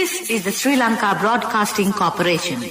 This is the Sri Lanka Broadcasting Corporation.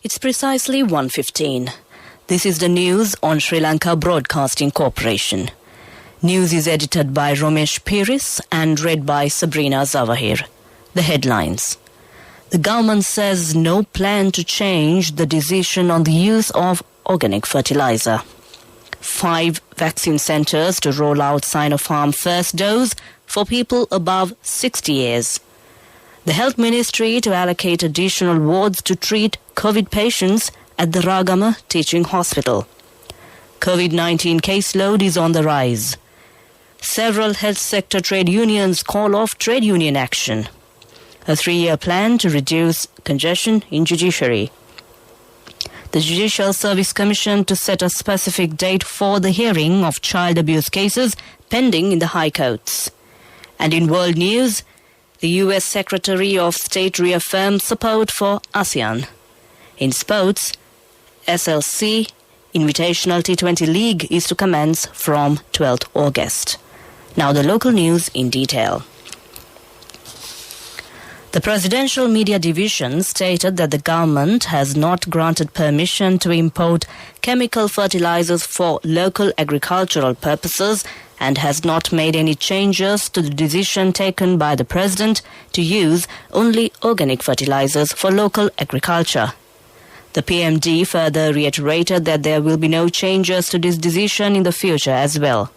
It's precisely 1:15. This is the news on Sri Lanka Broadcasting Corporation. News is edited by Romesh Piris and read by Sabrina Zawahir. The headlines. The government says no plan to change the decision on the use of organic fertilizer. 5 vaccine centres to roll out Sinopharm first dose for people above 60 years. The Health Ministry to allocate additional wards to treat COVID patients at the Ragama Teaching Hospital. COVID-19 caseload is on the rise. Several health sector trade unions call off trade union action. A 3-year plan to reduce congestion in judiciary. The Judicial Service Commission to set a specific date for the hearing of child abuse cases pending in the High Courts. And in world news, the US Secretary of State reaffirmed support for ASEAN. In sports, SLBC Invitational T20 League is to commence from 12th August. Now the local news in detail. The Presidential Media Division stated that the government has not granted permission to import chemical fertilizers for local agricultural purposes and has not made any changes to the decision taken by the President to use only organic fertilizers for local agriculture. The PMD further reiterated that there will be no changes to this decision in the future as well.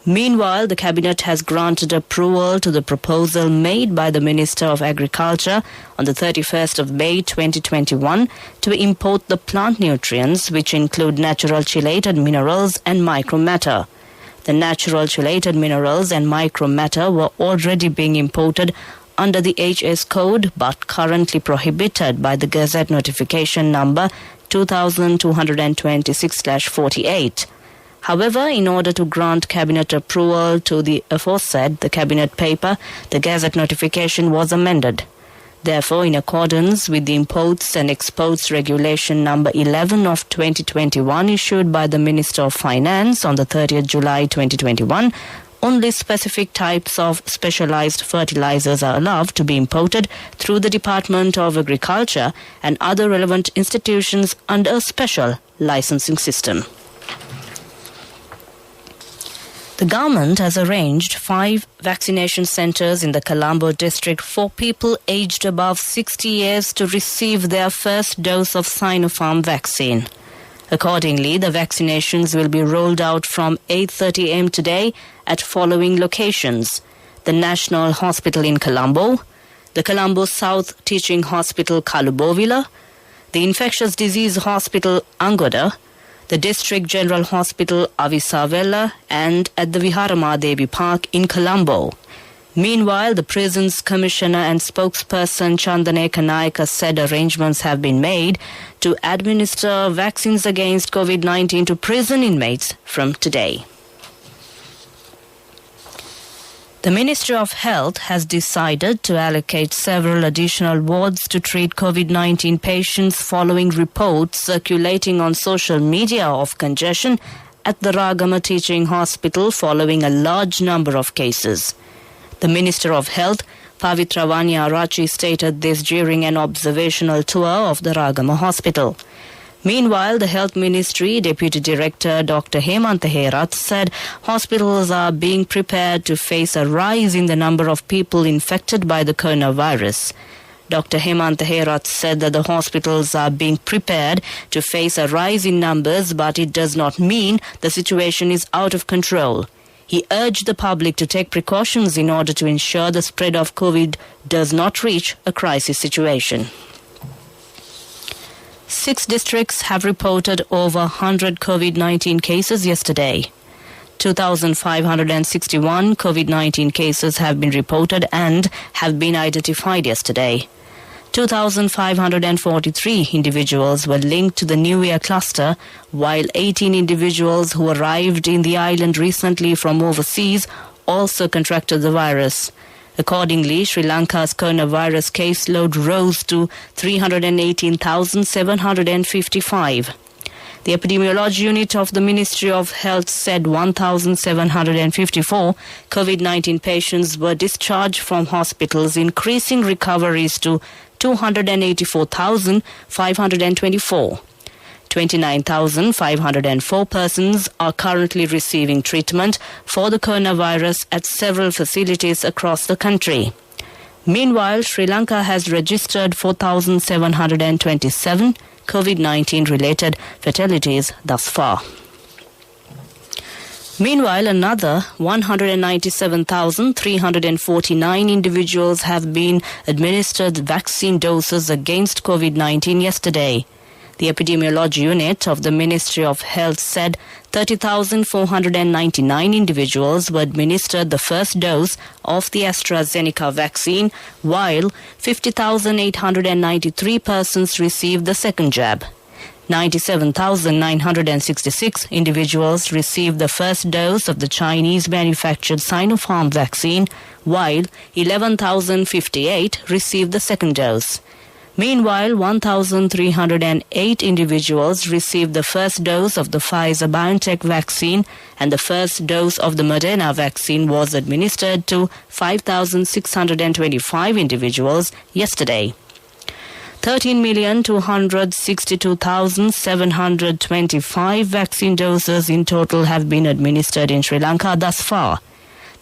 Meanwhile, the Cabinet has granted approval to the proposal made by the Minister of Agriculture on the 31st of May 2021 to import the plant nutrients which include natural chelated minerals and micromatter. The natural chelated minerals and micromatter were already being imported under the HS code but currently prohibited by the Gazette notification number 2226/48. However, in order to grant Cabinet approval to the aforesaid, the Cabinet paper, the Gazette notification was amended. Therefore, in accordance with the Imports and Exports Regulation number 11 of 2021 issued by the Minister of Finance on the 30th July 2021, only specific types of specialized fertilizers are allowed to be imported through the Department of Agriculture and other relevant institutions under a special licensing system. The government has arranged 5 vaccination centres in the Colombo district for people aged above 60 years to receive their first dose of Sinopharm vaccine. Accordingly, the vaccinations will be rolled out from 8:30 am today at following locations: the National Hospital in Colombo, the Colombo South Teaching Hospital Kalubovila, the Infectious Disease Hospital Angoda, the District General Hospital Avisavella, and at the Viharamadevi Park in Colombo. Meanwhile, the Prisons Commissioner and spokesperson Chandaneka Naika said arrangements have been made to administer vaccines against COVID-19 to prison inmates from today. The Ministry of Health has decided to allocate several additional wards to treat COVID-19 patients following reports circulating on social media of congestion at the Ragama Teaching Hospital following a large number of cases. The Minister of Health, Pavitra Vanyarachi, stated this during an observational tour of the Ragama Hospital. Meanwhile, the Health Ministry Deputy Director Dr. Hemant Herath said hospitals are being prepared to face a rise in the number of people infected by the coronavirus. Dr. Hemant Herath said that the hospitals are being prepared to face a rise in numbers, but it does not mean the situation is out of control. He urged the public to take precautions in order to ensure the spread of COVID does not reach a crisis situation. 6 districts have reported over 100 COVID-19 cases yesterday. 2,561 COVID-19 cases have been reported and have been identified yesterday. 2,543 individuals were linked to the New Year cluster, while 18 individuals who arrived in the island recently from overseas also contracted the virus. Accordingly, Sri Lanka's coronavirus caseload rose to 318,755. The epidemiology unit of the Ministry of Health said 1,754 COVID-19 patients were discharged from hospitals, increasing recoveries to 284,524. 29,504 persons are currently receiving treatment for the coronavirus at several facilities across the country. Meanwhile, Sri Lanka has registered 4,727 COVID-19 related fatalities thus far. Meanwhile, another 197,349 individuals have been administered vaccine doses against COVID-19 yesterday. The epidemiology unit of the Ministry of Health said 30,499 individuals were administered the first dose of the AstraZeneca vaccine, while 50,893 persons received the second jab. 97,966 individuals received the first dose of the Chinese-manufactured Sinopharm vaccine, while 11,058 received the second dose. Meanwhile, 1,308 individuals received the first dose of the Pfizer-BioNTech vaccine, and the first dose of the Moderna vaccine was administered to 5,625 individuals yesterday. 13,262,725 vaccine doses in total have been administered in Sri Lanka thus far.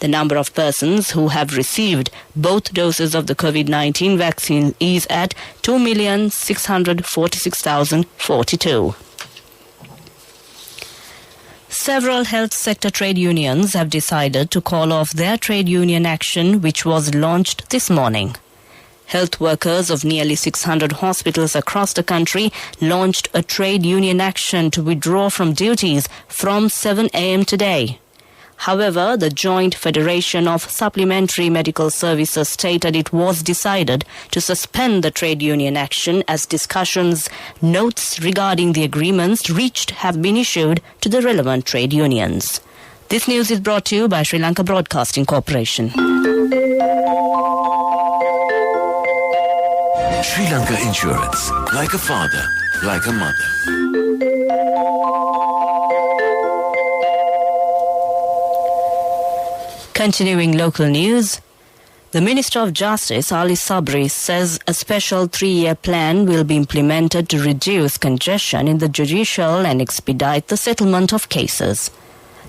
The number of persons who have received both doses of the COVID-19 vaccine is at 2,646,042. Several health sector trade unions have decided to call off their trade union action, which was launched this morning. Health workers of nearly 600 hospitals across the country launched a trade union action to withdraw from duties from 7 a.m. today. However, the Joint Federation of Supplementary Medical Services stated it was decided to suspend the trade union action as discussions notes regarding the agreements reached have been issued to the relevant trade unions. This news is brought to you by Sri Lanka Broadcasting Corporation. Sri Lanka Insurance, like a father, like a mother. Continuing local news, the Minister of Justice, Ali Sabri, says a special 3-year plan will be implemented to reduce congestion in the judicial and expedite the settlement of cases.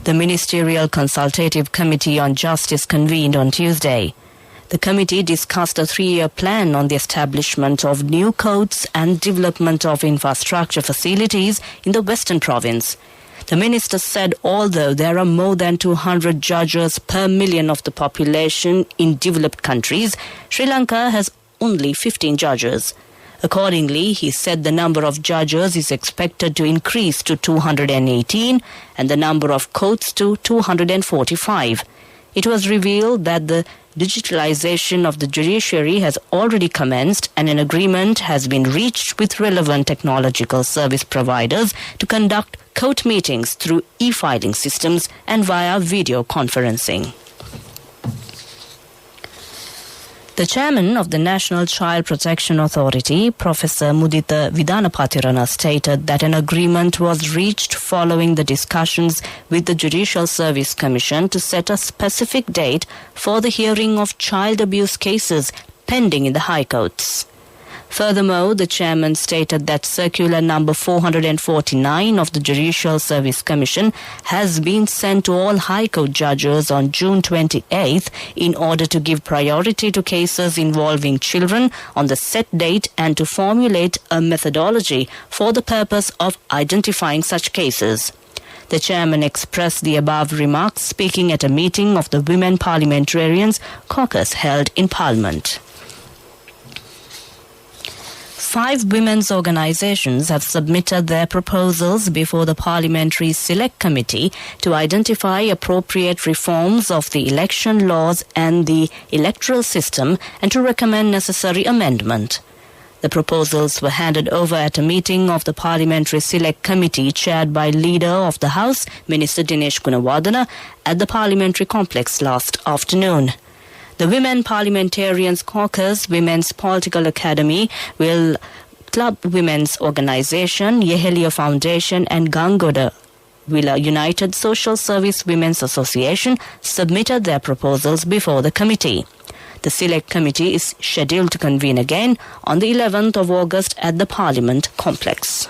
The Ministerial Consultative Committee on Justice convened on Tuesday. The committee discussed a 3-year plan on the establishment of new courts and development of infrastructure facilities in the Western Province. The minister said although there are more than 200 judges per million of the population in developed countries, Sri Lanka has only 15 judges. Accordingly, he said the number of judges is expected to increase to 218 and the number of courts to 245. It was revealed that the digitalization of the judiciary has already commenced and an agreement has been reached with relevant technological service providers to conduct court meetings through e-filing systems and via video conferencing. The chairman of the National Child Protection Authority, Professor Mudita Vidanapatirana, stated that an agreement was reached following the discussions with the Judicial Service Commission to set a specific date for the hearing of child abuse cases pending in the High Courts. Furthermore, the chairman stated that circular number 449 of the Judicial Service Commission has been sent to all High Court judges on June 28th in order to give priority to cases involving children on the set date and to formulate a methodology for the purpose of identifying such cases. The chairman expressed the above remarks speaking at a meeting of the Women Parliamentarians caucus held in Parliament. 5 women's organizations have submitted their proposals before the Parliamentary Select Committee to identify appropriate reforms of the election laws and the electoral system and to recommend necessary amendment. The proposals were handed over at a meeting of the Parliamentary Select Committee chaired by Leader of the House, Minister Dinesh Gunawardena, at the Parliamentary Complex last afternoon. The Women Parliamentarians Caucus Women's Political Academy will Club Women's Organisation, Yehelia Foundation and Gangoda Villa United Social Service Women's Association submitted their proposals before the committee. The Select Committee is scheduled to convene again on the 11th of August at the Parliament Complex.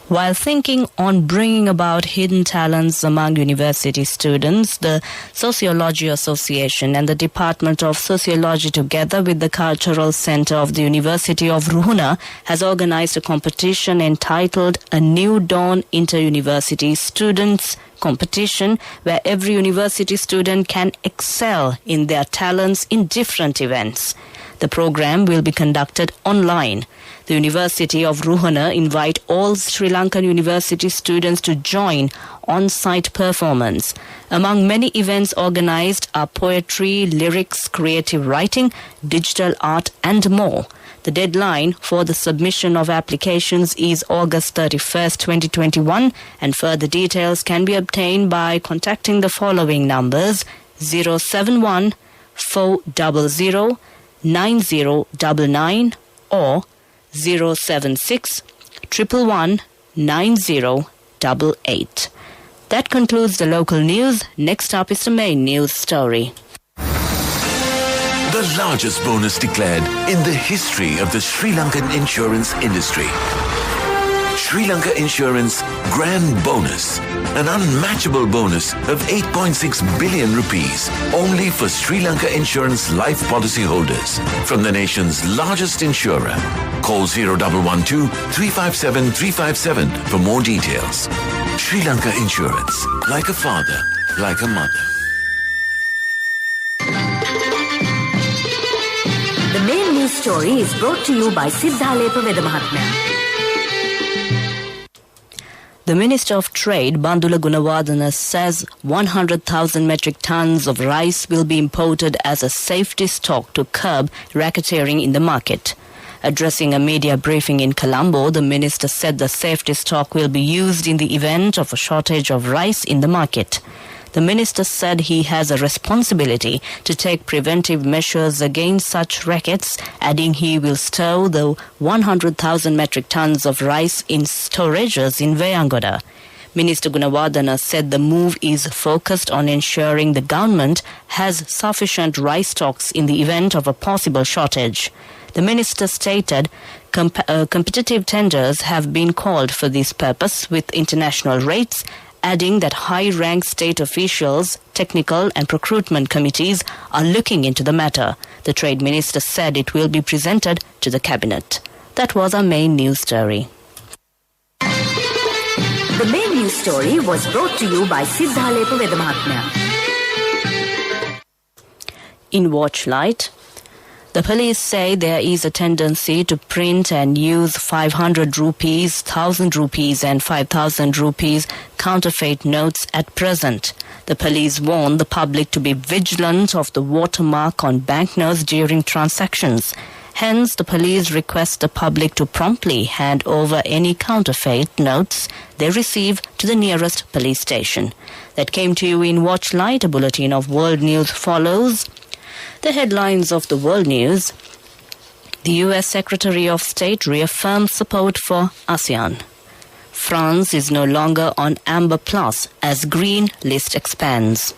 While thinking on bringing about hidden talents among university students, the Sociology Association and the Department of Sociology, together with the Cultural Centre of the University of Ruhuna, has organised a competition entitled A New Dawn Inter-University Students Competition, where every university student can excel in their talents in different events. The program will be conducted online. The University of Ruhuna invite all Sri Lankan university students to join on-site performance. Among many events organised are poetry, lyrics, creative writing, digital art and more. The deadline for the submission of applications is August 31st, 2021, and further details can be obtained by contacting the following numbers: 071 400 9099 or 076 111 9088. That concludes the local news. Next up is the main news story. The largest bonus declared in the history of the Sri Lankan insurance industry. Sri Lanka Insurance Grand Bonus, an unmatchable bonus of 8.6 billion rupees only for Sri Lanka Insurance life policy holders from the nation's largest insurer. Call 0112 357 357 for more details. Sri Lanka Insurance, like a father, like a mother. The main news story is brought to you by Siddhalepa Vedamahatmya. The Minister of Trade, Bandula Gunawardena, says 100,000 metric tons of rice will be imported as a safety stock to curb racketeering in the market. Addressing a media briefing in Colombo, the minister said the safety stock will be used in the event of a shortage of rice in the market. The minister said he has a responsibility to take preventive measures against such rackets, adding he will stow the 100,000 metric tons of rice in storages in Veyangoda. Minister Gunawardena said the move is focused on ensuring the government has sufficient rice stocks in the event of a possible shortage. The minister stated competitive tenders have been called for this purpose with international rates, adding that high-ranked state officials, technical and procurement committees are looking into the matter. The Trade Minister said it will be presented to the Cabinet. That was our main news story. The main news story was brought to you by Siddhalepa Vedamahatmya. In Watchlight, the police say there is a tendency to print and use 500 rupees, 1,000 rupees and 5,000 rupees counterfeit notes at present. The police warn the public to be vigilant of the watermark on banknotes during transactions. Hence, the police request the public to promptly hand over any counterfeit notes they receive to the nearest police station. That came to you in Watchlight. A bulletin of world news follows. The headlines of the world news. The U.S. Secretary of State reaffirms support for ASEAN. France is no longer on Amber Plus as green list expands.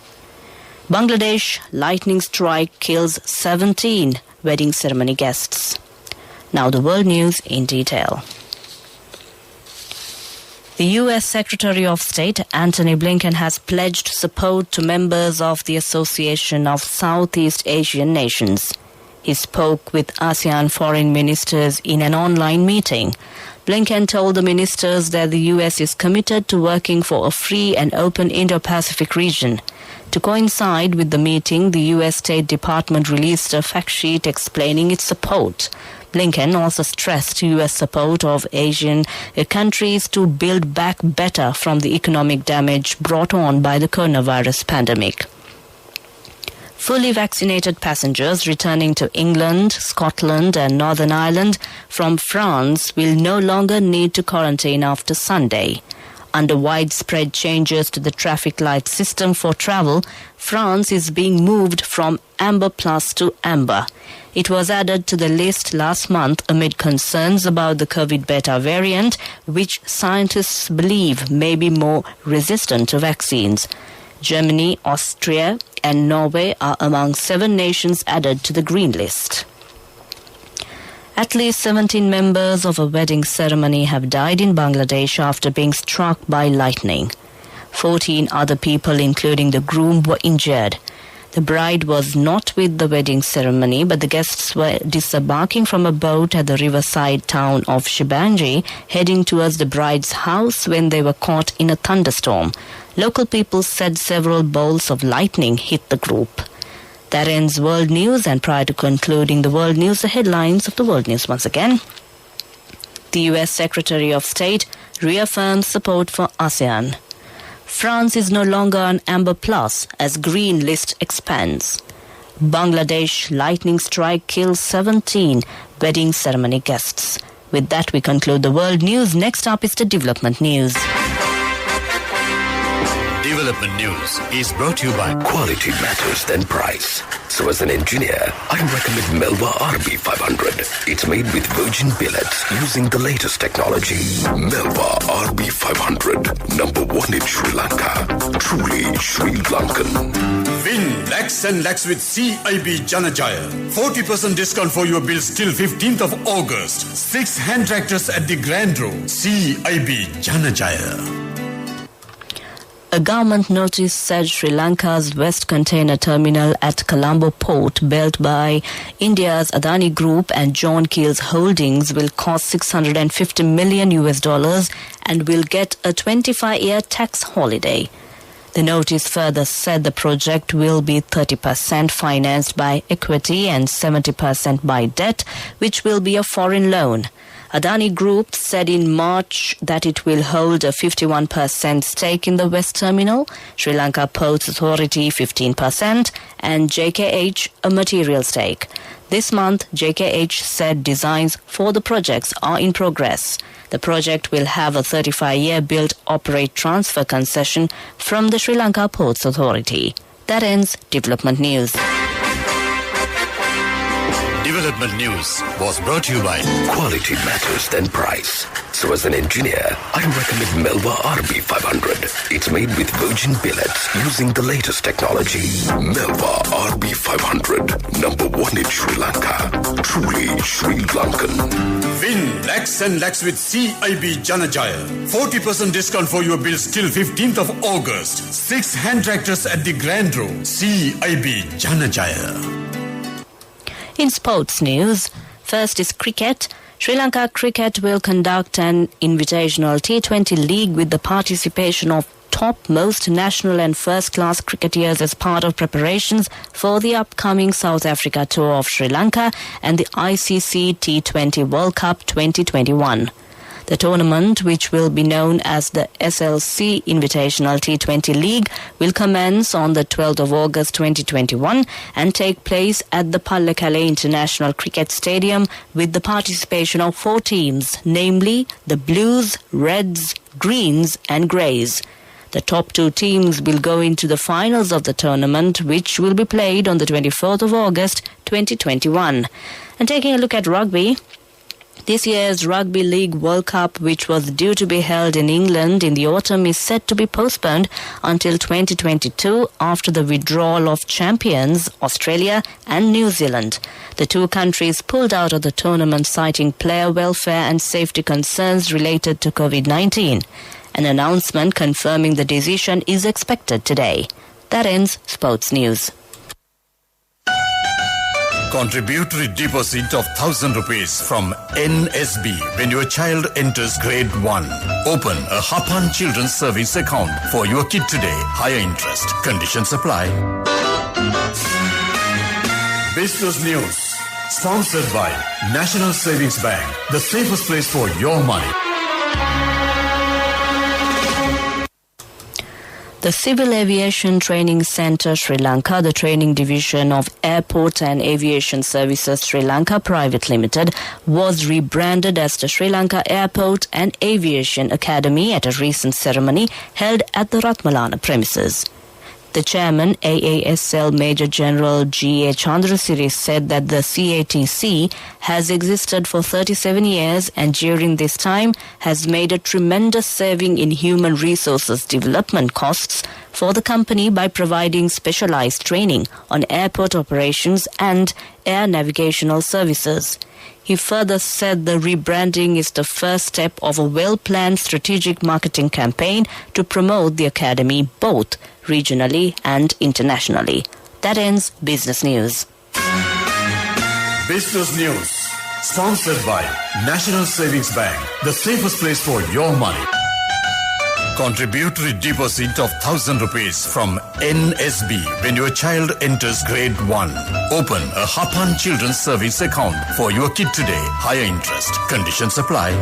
Bangladesh lightning strike kills 17 wedding ceremony guests. Now the world news in detail. The U.S. Secretary of State Antony Blinken has pledged support to members of the Association of Southeast Asian Nations. He spoke with ASEAN foreign ministers in an online meeting. Blinken told the ministers that the U.S. is committed to working for a free and open Indo-Pacific region. To coincide with the meeting, the U.S. State Department released a fact sheet explaining its support. Blinken also stressed U.S. support of Asian countries to build back better from the economic damage brought on by the coronavirus pandemic. Fully vaccinated passengers returning to England, Scotland and Northern Ireland from France will no longer need to quarantine after Sunday. Under widespread changes to the traffic light system for travel, France is being moved from Amber Plus to Amber. It was added to the list last month amid concerns about the COVID beta variant, which scientists believe may be more resistant to vaccines. Germany, Austria and Norway are among 7 nations added to the green list. At least 17 members of a wedding ceremony have died in Bangladesh after being struck by lightning. 14 other people, including the groom, were injured. The bride was not with the wedding ceremony, but the guests were disembarking from a boat at the riverside town of Shibanji, heading towards the bride's house when they were caught in a thunderstorm. Local people said several bolts of lightning hit the group. That ends World News, and prior to concluding the World News, the headlines of the World News once again. The US Secretary of State reaffirms support for ASEAN. France is no longer on Amber Plus as Green List expands. Bangladesh lightning strike kills 17 wedding ceremony guests. With that, we conclude the World News. Next up is the Development News. Development News is brought to you by Quality matters than price. So as an engineer, I recommend Melba RB500. It's made with virgin billets using the latest technology. Melba RB500, #1 in Sri Lanka. Truly Sri Lankan. Win lakhs and lakhs with CIB Janajaya. 40% discount for your bills till 15th of August. 6 hand tractors at the Grand Road. CIB Janajaya. A government notice said Sri Lanka's West Container Terminal at Colombo Port, built by India's Adani Group and John Keel's Holdings, will cost $650 million and will get a 25-year tax holiday. The notice further said the project will be 30% financed by equity and 70% by debt, which will be a foreign loan. Adani Group said in March that it will hold a 51% stake in the West Terminal, Sri Lanka Ports Authority 15%, and JKH a material stake. This month, JKH said designs for the projects are in progress. The project will have a 35-year build-operate-transfer concession from the Sri Lanka Ports Authority. That ends Development News. Development News was brought to you by Quality matters than price. So as an engineer, I recommend Melba RB500. It's made with virgin billets using the latest technology. Melba RB500, #1 in Sri Lanka. Truly Sri Lankan. Win lakhs and lakhs with CIB Janajaya. 40% discount for your bills till 15th of August. 6 hand tractors at the Grand Road. CIB Janajaya. In sports news, first is cricket. Sri Lanka Cricket will conduct an invitational T20 league with the participation of top-most national and first-class cricketers as part of preparations for the upcoming South Africa tour of Sri Lanka and the ICC T20 World Cup 2021. The tournament, which will be known as the SLBC Invitational T20 League, will commence on the 12th of August 2021 and take place at the Pallekele International Cricket Stadium with the participation of 4 teams, namely the Blues, Reds, Greens and Greys. The top 2 teams will go into the finals of the tournament, which will be played on the 24th of August 2021. And taking a look at rugby, this year's Rugby League World Cup, which was due to be held in England in the autumn, is set to be postponed until 2022 after the withdrawal of champions Australia and New Zealand. The 2 countries pulled out of the tournament citing player welfare and safety concerns related to COVID-19. An announcement confirming the decision is expected today. That ends Sports News. Contributory deposit of 1,000 rupees from NSB when your child enters grade 1. Open a Hapan Children's Savings account for your kid today. Higher interest. Conditions apply. Business News. Sponsored by National Savings Bank. The safest place for your money. The Civil Aviation Training Centre Sri Lanka, the training division of Airport and Aviation Services Sri Lanka Private Limited, was rebranded as the Sri Lanka Airport and Aviation Academy at a recent ceremony held at the Ratmalana premises. The chairman, AASL Major General G.A. Chandrasiri, said that the CATC has existed for 37 years and during this time has made a tremendous saving in human resources development costs for the company by providing specialized training on airport operations and air navigational services. He further said the rebranding is the first step of a well-planned strategic marketing campaign to promote the academy both regionally and internationally. That ends Business News. Business News, sponsored by National Savings Bank, the safest place for your money. Contributory deposit of 1,000 rupees from NSB when your child enters grade 1. Open a Hapan Children's Service account for your kid today. Higher interest. Conditions apply.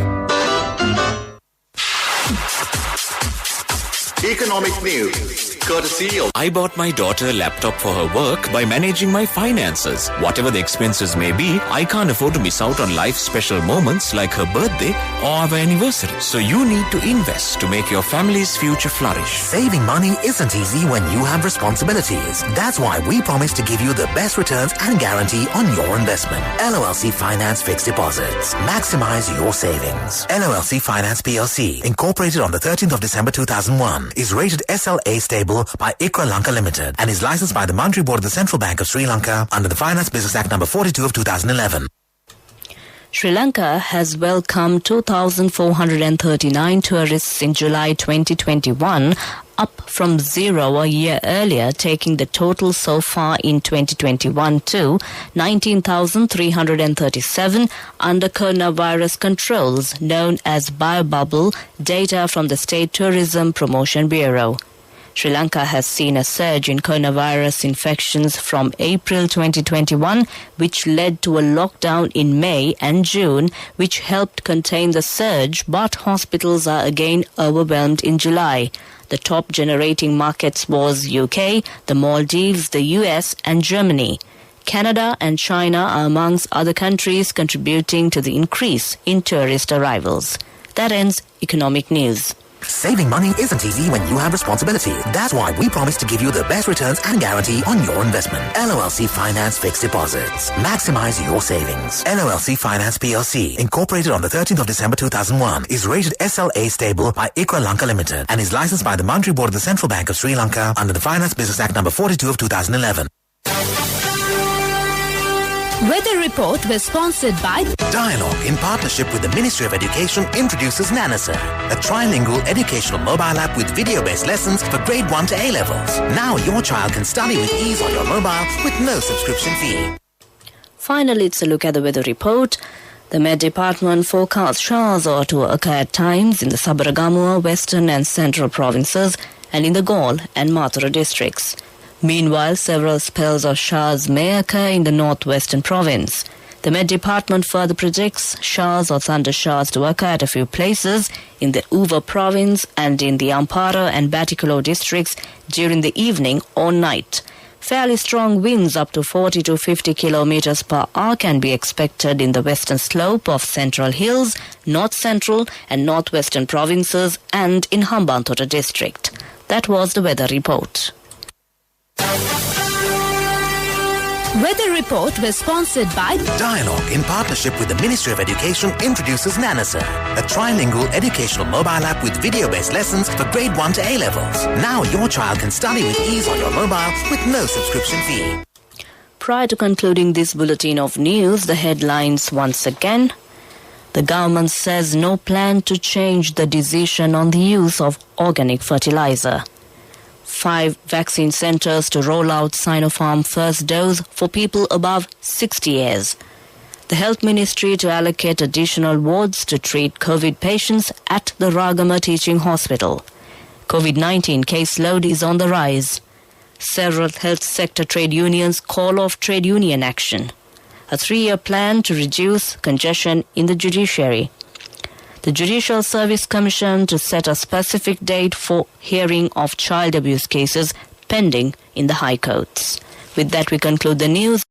Economic news, courtesy of... I bought my daughter a laptop for her work by managing my finances. Whatever the expenses may be, I can't afford to miss out on life's special moments like her birthday or our anniversary. So you need to invest to make your family's future flourish. Saving money isn't easy when you have responsibilities. That's why we promise to give you the best returns and guarantee on your investment. LOLC Finance Fixed Deposits. Maximize your savings. LOLC Finance PLC, incorporated on the 13th of December 2001, is rated SLA stable by ICRA Lanka Limited and is licensed by the Monetary Board of the Central Bank of Sri Lanka under the Finance Business Act number 42 of 2011. Sri Lanka has welcomed 2,439 tourists in July 2021, up from 0 a year earlier, taking the total so far in 2021 to 19,337 under coronavirus controls known as biobubble data from the State Tourism Promotion Bureau. Sri Lanka has seen a surge in coronavirus infections from April 2021, which led to a lockdown in May and June, which helped contain the surge, but hospitals are again overwhelmed in July. The top generating markets was UK, the Maldives, the US and Germany. Canada and China are amongst other countries contributing to the increase in tourist arrivals. That ends Economic News. Saving money isn't easy when you have responsibility. That's why we promise to give you the best returns and guarantee on your investment. LOLC Finance Fixed Deposits. Maximize your savings. LOLC Finance PLC, incorporated on the 13th of December 2001, is rated SLA stable by ICRA Lanka Limited and is licensed by the Monetary Board of the Central Bank of Sri Lanka under the Finance Business Act number 42 of 2011. Weather report was sponsored by Dialogue, in partnership with the Ministry of Education, introduces Nanasa, a trilingual educational mobile app with video-based lessons for grade 1 to A-levels. Now your child can study with ease on your mobile with no subscription fee. Finally, it's a look at the weather report. The Met Department forecasts showers are to occur at times in the Sabaragamuwa, Western and Central provinces and in the Galle and Mathura districts. Meanwhile, several spells of showers may occur in the northwestern province. The Met Department further predicts showers or thunder showers to occur at a few places in the Uva province and in the Ampara and Batticaloa districts during the evening or night. Fairly strong winds up to 40 to 50 kilometers per hour can be expected in the western slope of Central Hills, North Central and Northwestern provinces and in Hambantota district. That was the weather report. Weather report was sponsored by Dialogue, in partnership with the Ministry of Education, introduces Nanasa, a trilingual educational mobile app with video-based lessons for grade 1 to A-levels. Now your child can study with ease on your mobile with no subscription fee. Prior to concluding this bulletin of news, the headlines once again. The government says no plan to change the decision on the use of organic fertilizer. 5 vaccine centers to roll out Sinopharm first dose for people above 60 years. The Health Ministry to allocate additional wards to treat COVID patients at the Ragama Teaching Hospital. COVID-19 caseload is on the rise. Several health sector trade unions call off trade union action. A 3-year plan to reduce congestion in the judiciary. the Judicial Service Commission to set a specific date for hearing of child abuse cases pending in the High Courts. With that, we conclude the news.